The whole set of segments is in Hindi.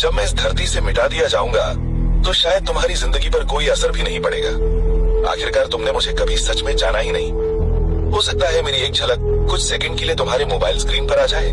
जब मैं इस धरती से मिटा दिया जाऊंगा तो शायद तुम्हारी जिंदगी पर कोई असर भी नहीं पड़ेगा। आखिरकार तुमने मुझे कभी सच में जाना ही नहीं। हो सकता है मेरी एक झलक कुछ सेकंड के लिए तुम्हारे मोबाइल स्क्रीन पर आ जाए,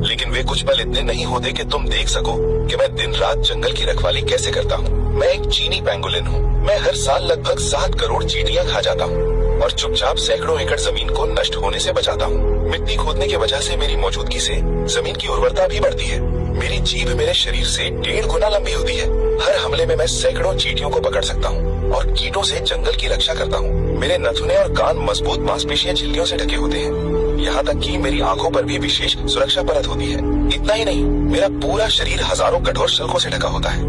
लेकिन वे कुछ पल इतने नहीं होते कि तुम देख सको कि मैं दिन रात जंगल की रखवाली कैसे करता हूँ। मैं एक चीनी पेंगुलिन हूँ। मैं हर साल लगभग 7 करोड़ चींटियां खा जाता हूँ और चुपचाप सैकड़ों एकड़ जमीन को नष्ट होने से बचाता हूँ। मिट्टी खोदने की वजह से मेरी मौजूदगी से जमीन की उर्वरता भी बढ़ती है। मेरी जीभ मेरे शरीर से 1.5 गुना लंबी होती है। हर हमले में मैं सैकड़ों चींटियों को पकड़ सकता हूँ और कीटों से जंगल की रक्षा करता हूँ। मेरे नथुने और कान मजबूत मांसपेशियां झिल्लियों से ढके होते हैं। यहाँ तक कि मेरी आंखों पर भी विशेष सुरक्षा परत होती है। इतना ही नहीं, मेरा पूरा शरीर हजारों कठोर शल्कों से ढका होता है।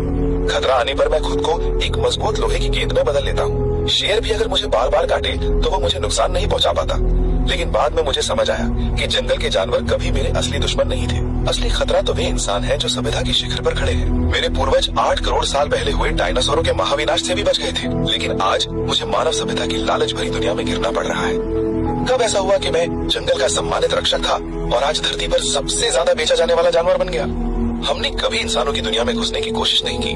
खतरा आने पर मैं खुद को एक मजबूत लोहे की गेंद में बदल लेता हूँ। शेर भी अगर मुझे बार बार काटे तो वो मुझे नुकसान नहीं पहुँचा पाता। लेकिन बाद में मुझे समझ आया कि जंगल के जानवर कभी मेरे असली दुश्मन नहीं थे। असली खतरा तो वे इंसान हैं जो सभ्यता के शिखर पर खड़े हैं। मेरे पूर्वज 8 करोड़ साल पहले हुए डायनासोरों के महाविनाश से भी बच गए थे, लेकिन आज मुझे मानव सभ्यता की लालच भरी दुनिया में गिरना पड़ रहा है। कब ऐसा हुआ कि मैं जंगल का सम्मानित रक्षक था और आज धरती पर सबसे ज्यादा बेचा जाने वाला जानवर बन गया? हमने कभी इंसानों की दुनिया में घुसने की कोशिश नहीं की,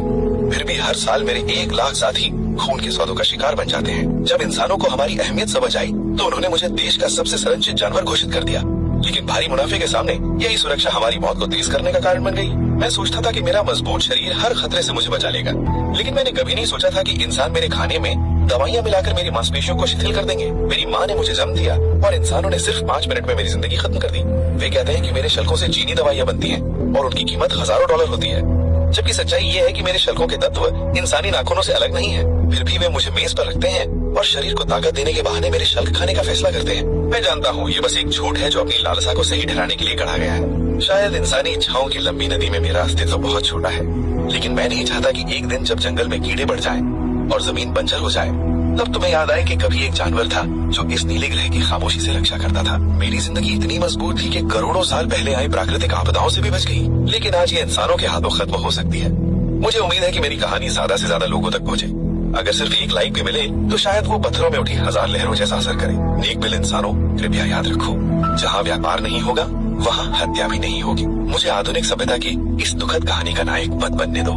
फिर भी हर साल मेरे 1 लाख साथी खून के सौदों का शिकार बन जाते हैं। जब इंसानों को हमारी अहमियत समझ आई तो उन्होंने मुझे देश का सबसे संरक्षित जानवर घोषित कर दिया। लेकिन भारी मुनाफे के सामने यही सुरक्षा हमारी मौत को तेज करने का कारण बन गई। मैं सोचता था कि मेरा मजबूत शरीर हर खतरे से मुझे बचा लेगा, लेकिन मैंने कभी नहीं सोचा था कि इंसान मेरे खाने में दवाइयाँ मिलाकर मेरी मांसपेशियों को शिथिल कर देंगे। मेरी माँ ने मुझे जन्म दिया और इंसानों ने सिर्फ 5 मिनट में मेरी जिंदगी खत्म कर दी। वे कहते हैं कि मेरे शल्कों से चीनी दवाइयाँ बनती हैं और उनकी कीमत हजारों डॉलर होती है, जबकि सच्चाई ये है कि मेरे शल्कों के तत्व इंसानी नाखूनों से अलग नहीं है। फिर भी वे मुझे मेज पर रखते हैं और शरीर को ताकत देने के बहाने मेरे शल्क खाने का फैसला करते हैं। मैं जानता हूँ ये बस एक झूठ है जो अपनी लालसा को सही ठहराने के लिए गढ़ा गया है। शायद इंसानी इच्छाओं की लंबी नदी में मेरा अस्तित्व बहुत छोटा है, लेकिन मैं नहीं चाहता कि एक दिन जब जंगल में कीड़े बढ़ जाएं और जमीन बंजर हो जाए तब तुम्हें याद आए कि कभी एक जानवर था जो इस नीले ग्रह की खामोशी से रक्षा करता था। मेरी जिंदगी इतनी मजबूत थी कि करोड़ों साल पहले आई प्राकृतिक आपदाओं से भी बच गई, लेकिन आज ये इंसानों के हाथों खत्म हो सकती है। मुझे उम्मीद है कि मेरी कहानी ज्यादा से ज्यादा लोगों तक पहुँचे। अगर सिर्फ 1 लाइक भी मिले तो शायद वो पत्थरों में उठी 1000 लहरों जैसा असर करे। नेक दिल इंसानों, कृपया याद रखो, जहाँ व्यापार नहीं होगा वहाँ हत्या भी नहीं होगी। मुझे आधुनिक सभ्यता की इस दुखद कहानी का नायक मत बनने दो।